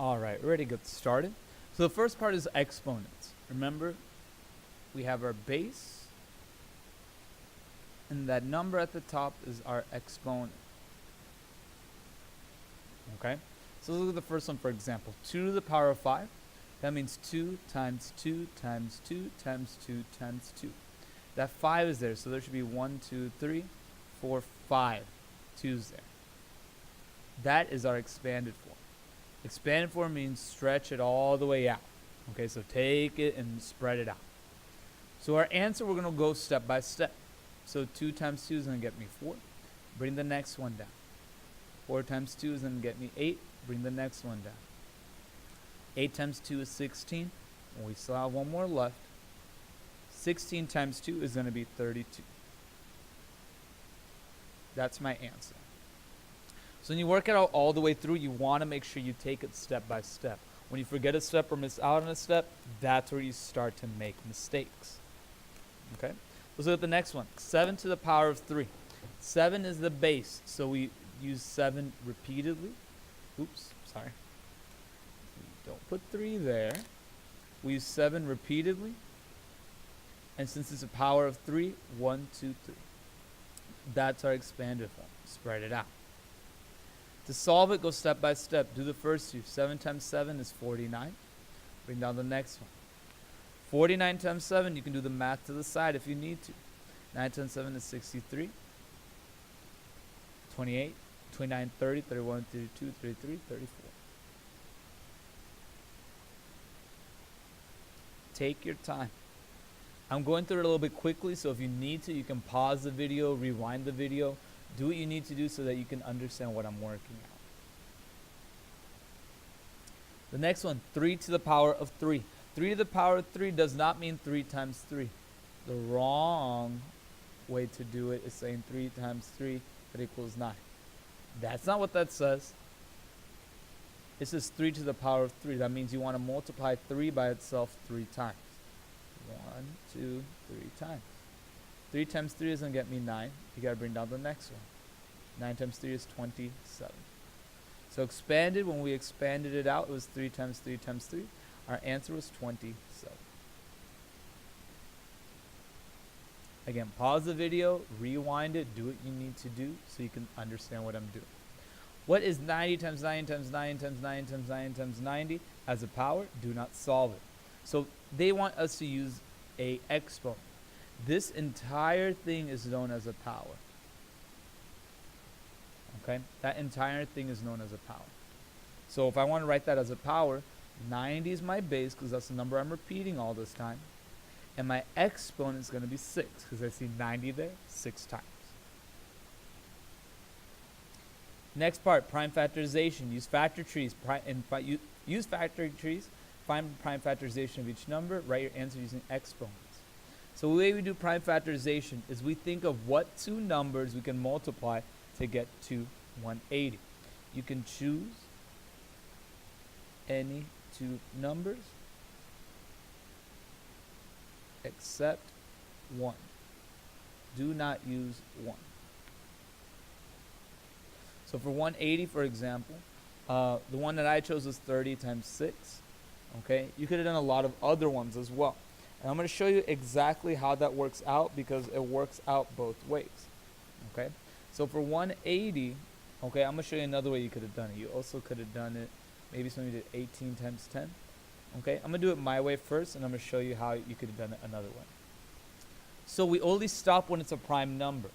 All right, ready to get started. So the first part is exponents. Remember, we have our base, and that number at the top is our exponent. Okay? So let's look at the first one, for example. 2 to the power of 5. That means 2 times 2 times 2 times 2 times 2. That 5 is there, so there should be 1, 2, 3, 4, 5 2's there. That is our expanded form. Expanded form means stretch it all the way out. Okay, so take it and spread it out. So our answer, we're going to go step by step. So 2 times 2 is going to get me 4. Bring the next one down. 4 times 2 is going to get me 8. Bring the next one down. 8 times 2 is 16. And we still have one more left. 16 times 2 is going to be 32. That's my answer. So when you work it out all the way through, you want to make sure you take it step by step. When you forget a step or miss out on a step, that's where you start to make mistakes. Okay? Let's look at the next one. 7 to the power of 3. 7 is the base, so we use 7 repeatedly. Oops, sorry. Don't put 3 there. We use 7 repeatedly. And since it's a power of 3, 1, 2, 3. That's our expanded form. Spread it out. To solve it, go step by step. Do the first two. 7 times 7 is 49. Bring down the next one. 49 times 7, you can do the math to the side if you need to. 9 times 7 is 63. 28, 29, 30, 31, 32, 33, 34. Take your time. I'm going through it a little bit quickly, so if you need to, you can pause the video, rewind the video. Do what you need to do so that you can understand what I'm working out. The next one, 3 to the power of 3. 3 to the power of 3 does not mean 3 times 3. The wrong way to do it is saying 3 times 3 that equals 9. That's not what that says. It says 3 to the power of 3. That means you want to multiply 3 by itself 3 times. 1, 2, 3 times. 3 times 3 is going to get me 9. You got to bring down the next one. 9 times 3 is 27. So expanded, when we expanded it out, it was 3 times 3 times 3. Our answer was 27. Again, pause the video, rewind it, do what you need to do so you can understand what I'm doing. What is 90 times 9 times 9 times 9 times 9 times 90 as a power? Do not solve it. So they want us to use a exponent. This entire thing is known as a power. Okay? That entire thing is known as a power. So if I want to write that as a power, 90 is my base because that's the number I'm repeating all this time. And my exponent is going to be 6 because I see 90 there 6 times. Next part, prime factorization. Use factor trees. Use factor trees. Find prime factorization of each number. Write your answer using exponents. So the way we do prime factorization is we think of what two numbers we can multiply to get to 180. You can choose any two numbers except 1. Do not use 1. So for 180, for example, the one that I chose was 30 times 6. Okay, you could have done a lot of other ones as well. And I'm going to show you exactly how that works out because it works out both ways. Okay, so for 180, okay, I'm going to show you another way you could have done it. You also could have done it, maybe somebody did 18 times 10. Okay, I'm going to do it my way first, and I'm going to show you how you could have done it another way. So we only stop when it's a prime number.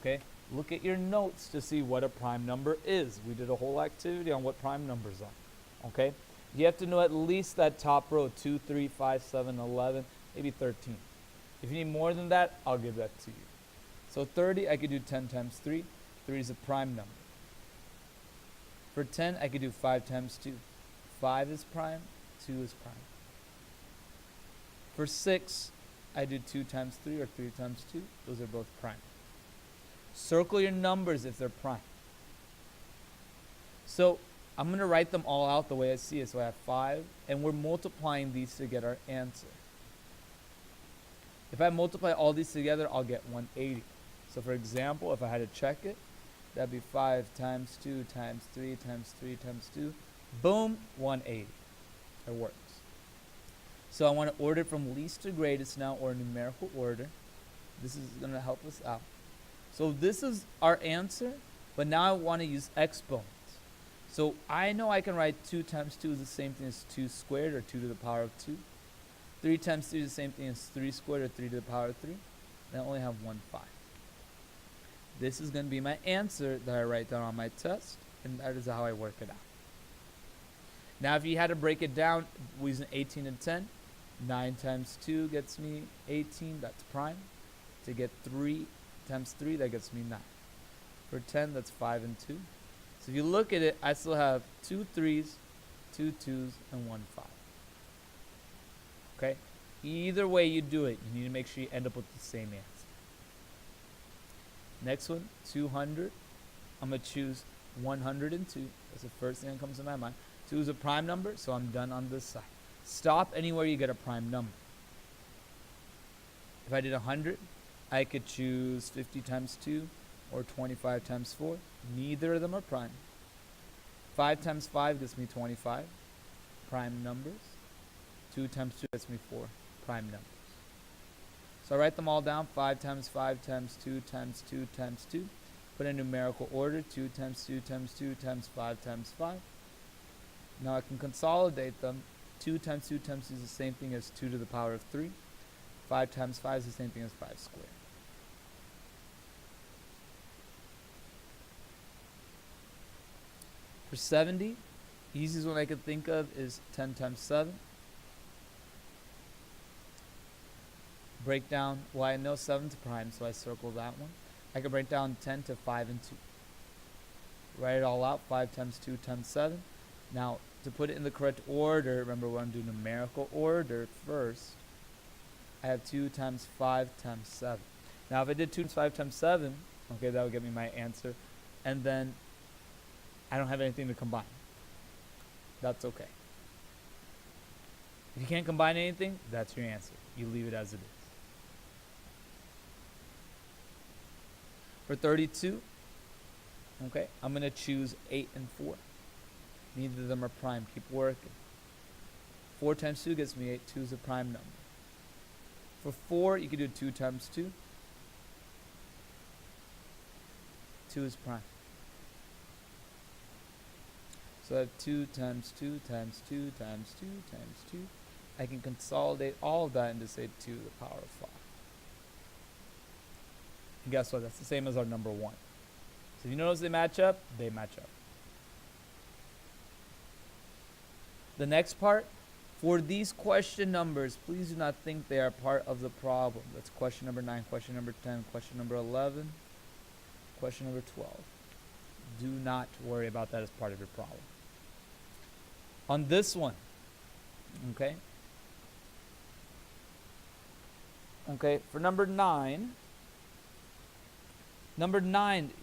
Okay, look at your notes to see what a prime number is. We did a whole activity on what prime numbers are. Okay, you have to know at least that top row, 2, 3, 5, 7, 11, maybe 13. If you need more than that, I'll give that to you. So 30, I could do 10 times 3. 3 is a prime number. For 10, I could do 5 times 2. 5 is prime, 2 is prime. For 6, I do 2 times 3 or 3 times 2. Those are both prime. Circle your numbers if they're prime. So I'm going to write them all out the way I see it. So I have 5, and we're multiplying these to get our answer. If I multiply all these together, I'll get 180. So for example, if I had to check it, that'd be 5 times 2 times 3 times 3 times 2 Boom, 180. It works. So I want to order from least to greatest now, or numerical order. This is going to help us out. So this is our answer, but now I want to use exponents. So I know I can write 2 times 2 is the same thing as 2 squared, or 2 to the power of 2. 3 times 3 is the same thing as 3 squared, or 3 to the power of 3. And I only have 1 5. This is going to be my answer that I write down on my test, and that is how I work it out. Now if you had to break it down using 18 and 10, 9 times 2 gets me 18, that's prime. To get 3 times 3, that gets me 9. For 10, that's 5 and 2. So if you look at it, I still have 2 3s, 2 2s, and 1 5. Okay? Either way you do it, you need to make sure you end up with the same answer. Next one, 200. I'm going to choose 102. That's the first thing that comes to my mind. 2 is a prime number, so I'm done on this side. Stop anywhere you get a prime number. If I did 100, I could choose 50 times 2 or 25 times 4. Neither of them are prime. 5 times 5 gives me 25, prime numbers. 2 times 2 gets me 4, prime numbers. So I write them all down. 5 times 5 times 2 times 2 times 2. Put in numerical order. 2 times 2 times 2 times 5 times 5. Now I can consolidate them. 2 times 2 times 2 is the same thing as 2 to the power of 3. 5 times 5 is the same thing as 5 squared. For 70, the easiest one I can think of is 10 times 7. Break down, well, I know 7's prime, so I circle that one. I can break down 10 to 5 and 2. Write it all out. 5 times 2 times 7. Now, to put it in the correct order, remember we're going to do numerical order first. I have 2 times 5 times 7. Now, if I did 2 times 5 times 7, okay, that would give me my answer. And then I don't have anything to combine. That's okay. If you can't combine anything, that's your answer. You leave it as it is. For 32, okay, I'm going to choose 8 and 4. Neither of them are prime. Keep working. 4 times 2 gets me 8. 2 is a prime number. For 4, you can do 2 times 2. 2 is prime. So I have 2 times 2 times 2 times 2 times 2. I can consolidate all of that into, say, 2 to the power of 5. And guess what? That's the same as our number 1. So if you notice they match up, they match up. The next part, for these question numbers, please do not think they are part of the problem. That's question number 9, question number 10, question number 11, question number 12. Do not worry about that as part of your problem. On this one, okay, for number 9,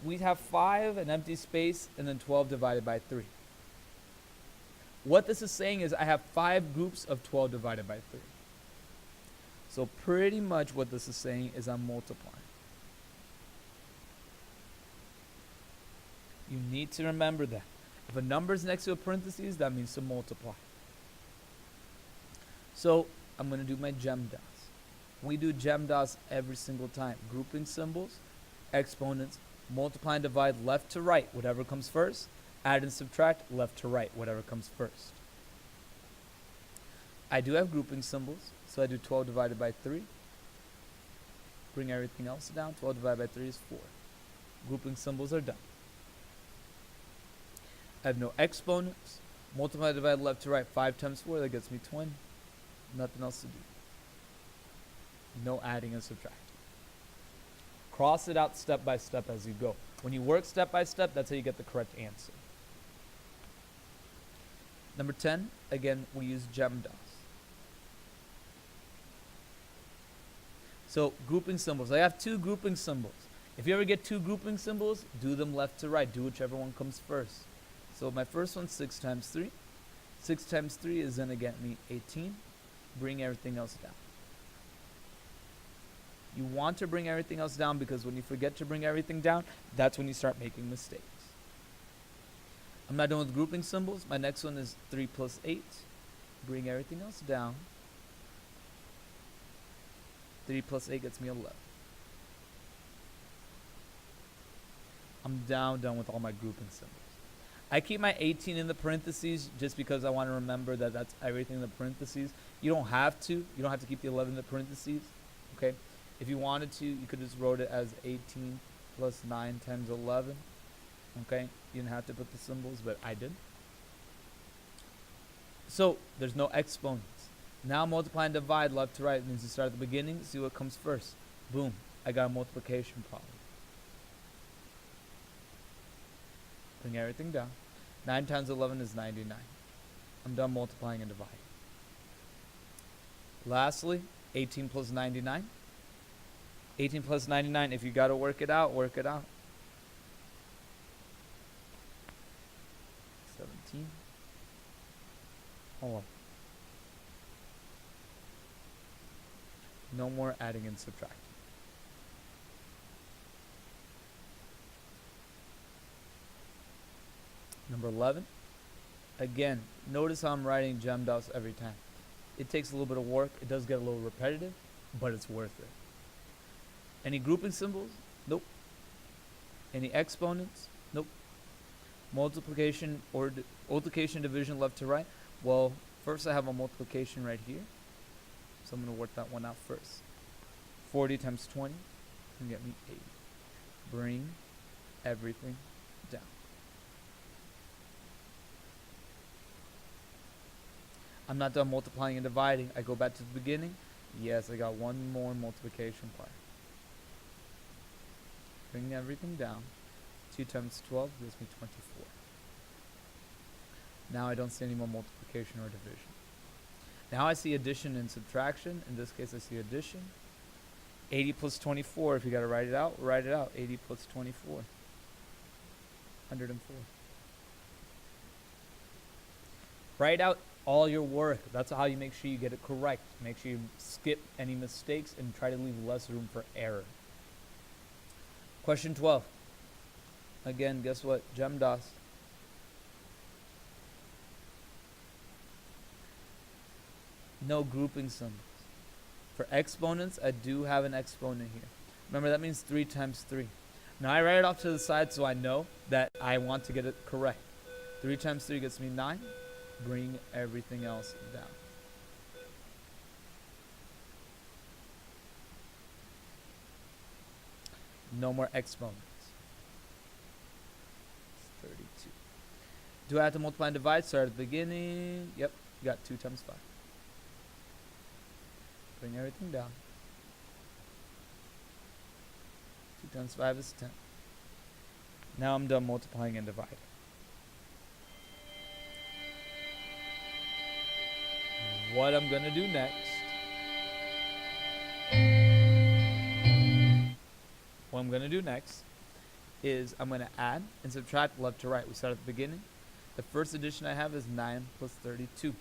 we have 5, an empty space, and then 12 divided by 3. What this is saying is I have 5 groups of 12 divided by 3. So pretty much what this is saying is I'm multiplying. You need to remember that. If a number is next to a parentheses, that means to multiply. So I'm going to do my GEMDAS. We do GEMDAS every single time. Grouping symbols, exponents, multiply and divide left to right, whatever comes first. Add and subtract left to right, whatever comes first. I do have grouping symbols, so I do 12 divided by 3. Bring everything else down. 12 divided by 3 is 4. Grouping symbols are done. I have no exponents. Multiply, divide left to right. 5 times 4, that gets me 20. Nothing else to do. No adding and subtracting. Cross it out step by step as you go. When you work step by step, that's how you get the correct answer. Number 10, again, we use GEMDAS. So grouping symbols. I have 2 grouping symbols. If you ever get 2 grouping symbols, do them left to right. Do whichever one comes first. So my first one's 6 times 3. 6 times 3 is going to get me 18. Bring everything else down. You want to bring everything else down because when you forget to bring everything down, that's when you start making mistakes. I'm not done with grouping symbols. My next one is 3 plus 8. Bring everything else down. 3 plus 8 gets me 11. I'm done with all my grouping symbols. I keep my 18 in the parentheses just because I want to remember that that's everything in the parentheses. You don't have to. You don't have to keep the 11 in the parentheses. Okay? If you wanted to, you could just wrote it as 18 plus 9 times 11. Okay? You didn't have to put the symbols, but I did. So, there's no exponents. Now multiply and divide left to right means you start at the beginning, see what comes first. Boom. I got a multiplication problem. Bring everything down. 9 times 11 is 99. I'm done multiplying and dividing. Lastly, 18 plus 99. 18 plus 99, if you got to work it out, work it out. 17. Hold on. No more adding and subtracting. Number 11. Again, notice how I'm writing gem dots every time. It takes a little bit of work. It does get a little repetitive, but it's worth it. Any grouping symbols? Nope. Any exponents? Nope. Multiplication or multiplication division left to right? Well, first I have a multiplication right here. So I'm going to work that one out first. 40 times 20 can get me 80. Bring everything down. I'm not done multiplying and dividing. I go back to the beginning. Yes, I got one more multiplication part. Bring everything down. 2 times 12 gives me 24. Now I don't see any more multiplication or division. Now I see addition and subtraction. In this case, I see addition. 80 plus 24. If you got to write it out, write it out. 80 plus 24. 104. Write out all your work. That's how you make sure you get it correct. Make sure you skip any mistakes and try to leave less room for error. Question 12. Again, guess what? Gem DOS. No grouping symbols. For exponents, I do have an exponent here. Remember, that means 3 times 3. Now I write it off to the side so I know that I want to get it correct. 3 times 3 gets me 9. Bring everything else down. No more exponents. It's 32. Do I have to multiply and divide? Start at the beginning. Yep, you got 2 times 5. Bring everything down. 2 times 5 is 10. Now I'm done multiplying and dividing. What I'm going to do next. What I'm going to do next is I'm going to add and subtract left to right. We start at the beginning. The first addition I have is 9 plus 32.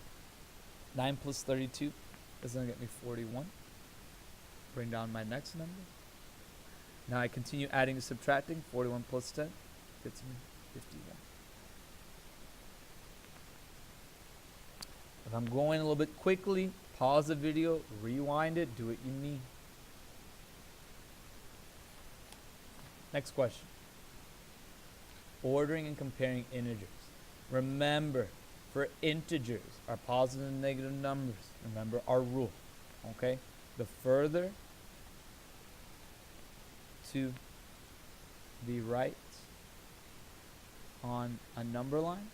9 plus 32 is going to get me 41. Bring down my next number. Now I continue adding and subtracting. 41 plus 10 gets me 51. If I'm going a little bit quickly, pause the video, rewind it, do what you need. Next question. Ordering and comparing integers. Remember, for integers, our positive and negative numbers, remember our rule, okay? The further to the right on a number line,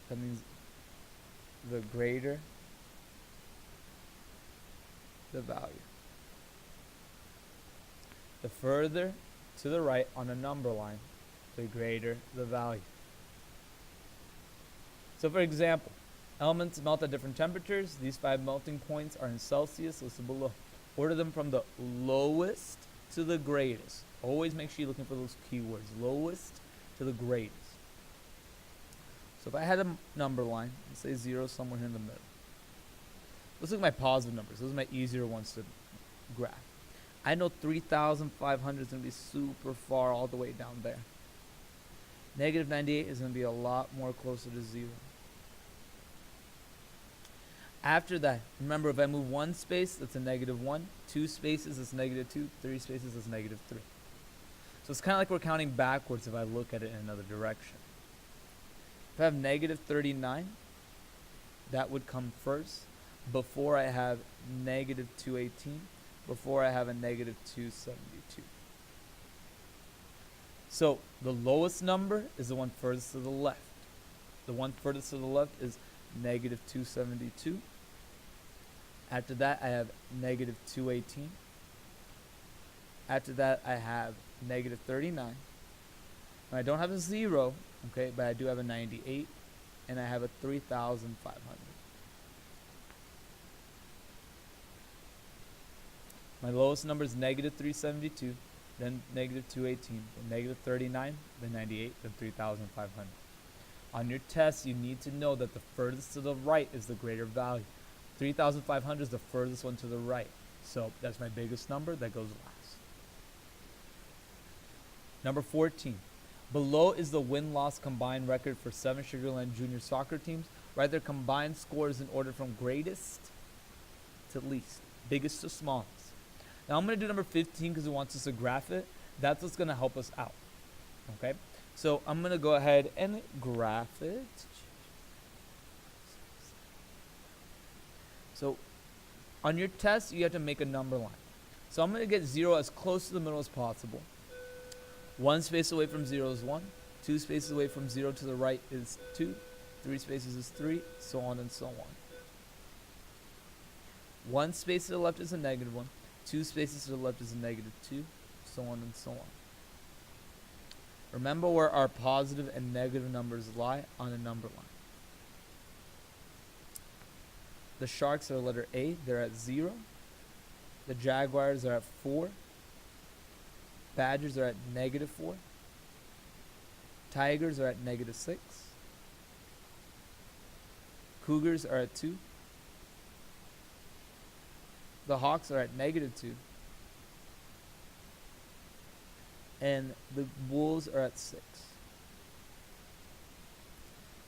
that means the greater the value. The further to the right on a number line, the greater the value. So for example, elements melt at different temperatures. These 5 melting points are in Celsius listed below. Order them from the lowest to the greatest. Always make sure you're looking for those keywords. Lowest to the greatest. So if I had a number line, let's say 0 somewhere here in the middle. Let's look at my positive numbers. Those are my easier ones to graph. I know 3,500 is going to be super far all the way down there. Negative 98 is going to be a lot more closer to 0. After that, remember, if I move one space, that's a negative 1. 2 spaces, that's negative 2. 3 spaces, that's negative 3. So it's kind of like we're counting backwards if I look at it in another direction. If I have negative 39, that would come first before I have negative 218, before I have a negative 272. So the lowest number is the one furthest to the left. The one furthest to the left is negative 272. After that, I have negative 218. After that, I have negative 39. And I don't have a 0, okay, but I do have a 98, and I have a 3,500. My lowest number is negative 372, then negative 218, then negative 39, then 98, then 3,500. On your test, you need to know that the furthest to the right is the greater value. 3,500 is the furthest one to the right. So that's my biggest number. That goes last. Number 14. Below is the win-loss combined record for 7 Sugar Land junior soccer teams. Write their combined scores in order from greatest to least, biggest to smallest. Now I'm going to do number 15 because it wants us to graph it. That's what's going to help us out. Okay? So I'm going to go ahead and graph it. So on your test, you have to make a number line. So I'm going to get 0 as close to the middle as possible. 1 space away from 0 is 1. 2 spaces away from 0 to the right is 2. 3 spaces is 3, so on and so on. 1 space to the left is a negative 1. 2 spaces to the left is a negative 2, so on and so on. Remember where our positive and negative numbers lie on a number line. The Sharks are letter A, they're at 0. The Jaguars are at 4. Badgers are at negative 4. Tigers are at negative 6. Cougars are at 2. The Hawks are at negative 2. And the Wolves are at 6.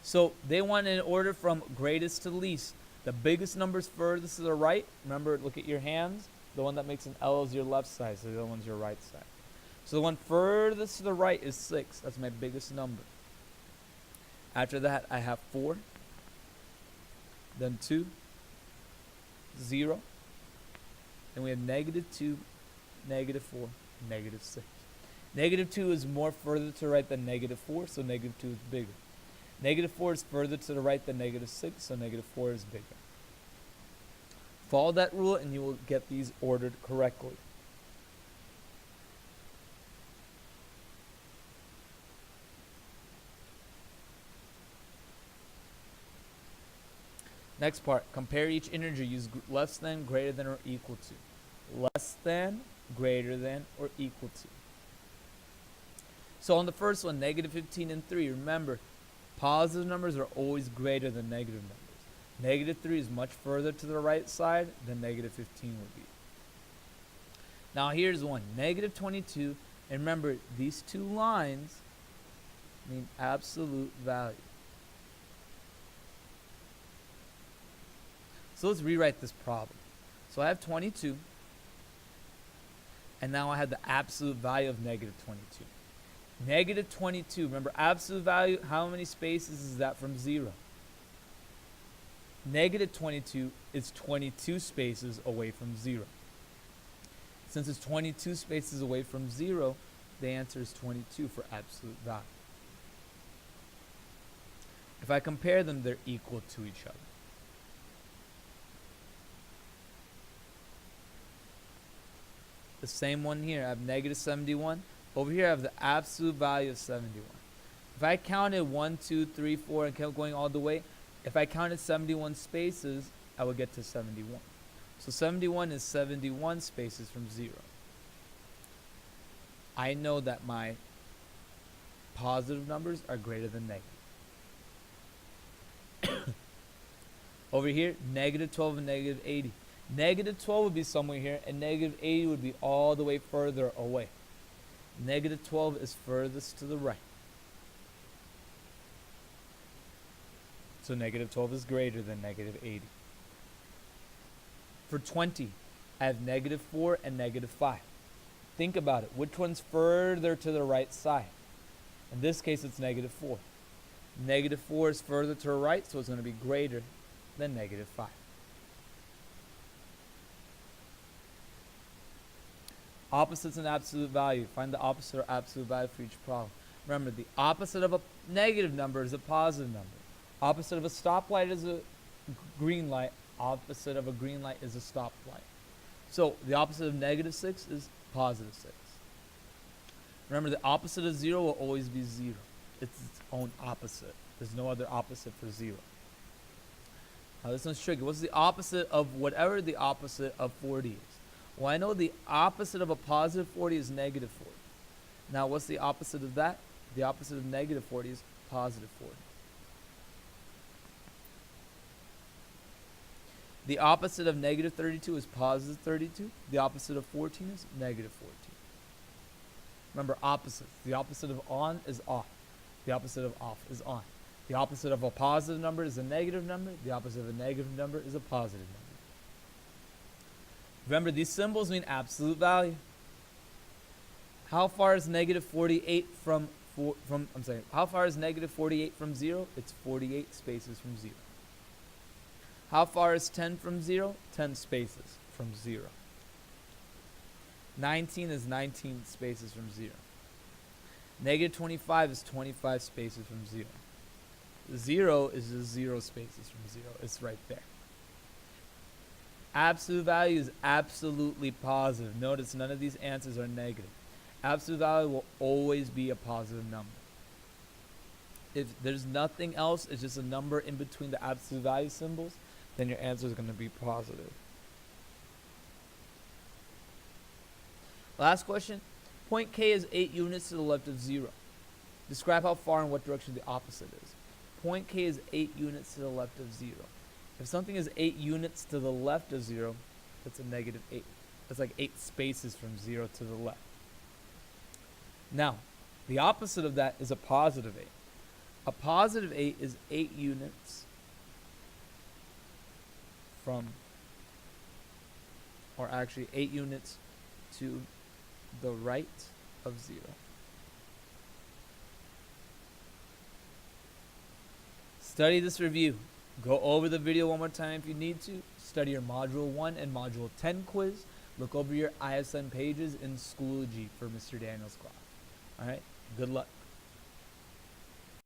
So they want in order from greatest to least. The biggest number's furthest to the right. Remember, look at your hands. The one that makes an L is your left side, so the other one's your right side. So the one furthest to the right is 6. That's my biggest number. After that, I have 4. Then 2. 0. Then we have negative 2, negative 4, negative 6. Negative 2 is more further to the right than negative 4, so negative 2 is bigger. Negative 4 is further to the right than negative 6, so negative 4 is bigger. Follow that rule and you will get these ordered correctly. Next part, compare each integer. Use less than, greater than, or equal to. Less than, greater than, or equal to. So on the first one, negative 15 and 3, remember, positive numbers are always greater than negative numbers. Negative 3 is much further to the right side than negative 15 would be. Now here's one, negative 22, and remember, these two lines mean absolute value. So let's rewrite this problem. So I have 22, and now I have the absolute value of negative 22. Negative 22, remember absolute value, how many spaces is that from 0? Negative 22 is 22 spaces away from 0. Since it's 22 spaces away from 0, the answer is 22 for absolute value. If I compare them, they're equal to each other. The same one here, I have negative 71. Over here I have the absolute value of 71. If I counted 1, 2, 3, 4 and kept going all the way, if I counted 71 spaces, I would get to 71. So 71 is 71 spaces from 0. I know that my positive numbers are greater than negative. Over here, negative 12 and negative 80. Negative 12 would be somewhere here, and negative 80 would be all the way further away. Negative 12 is furthest to the right. So negative 12 is greater than negative 80. For 20, I have negative 4 and negative 5. Think about it. Which one's further to the right side? In this case, it's negative 4. Negative 4 is further to the right, so it's going to be greater than negative 5. Opposites and absolute value. Find the opposite or absolute value for each problem. Remember, the opposite of a negative number is a positive number. Opposite of a stoplight is a green light. Opposite of a green light is a stoplight. So the opposite of negative 6 is positive 6. Remember, the opposite of 0 will always be 0. It's its own opposite. There's no other opposite for 0. Now this one's tricky. What's the opposite of whatever the opposite of 40 is? Well, I know the opposite of a positive 40 is negative 40. Now what's the opposite of that? The opposite of negative 40 is positive 40. The opposite of negative 32 is positive 32. The opposite of 14 is negative 14. Remember, opposites. The opposite of on is off. The opposite of off is on. The opposite of a positive number is a negative number. The opposite of a negative number is a positive number. Remember, these symbols mean absolute value. How far is negative 48 how far is negative 48 from 0? It's 48 spaces from 0. How far is 10 from 0? 10 spaces from 0. 19 is 19 spaces from 0. Negative 25 is 25 spaces from 0. 0 is just 0 spaces from 0. It's right there. Absolute value is absolutely positive. Notice none of these answers are negative. Absolute value will always be a positive number. If there's nothing else, it's just a number in between the absolute value symbols, then your answer is going to be positive. Last question. Point K is 8 units to the left of 0. Describe how far and what direction the opposite is. Point K is 8 units to the left of 0. If something is 8 units to the left of 0, that's a negative 8. That's like 8 spaces from 0 to the left. Now, the opposite of that is a positive 8. A positive 8 is 8 units from, or actually 8 units to the right of 0. Study this review. Go over the video one more time if you need to. Study your Module 1 and Module 10 quiz. Look over your ISN pages in Schoology for Mr. Daniels' class. Alright, good luck.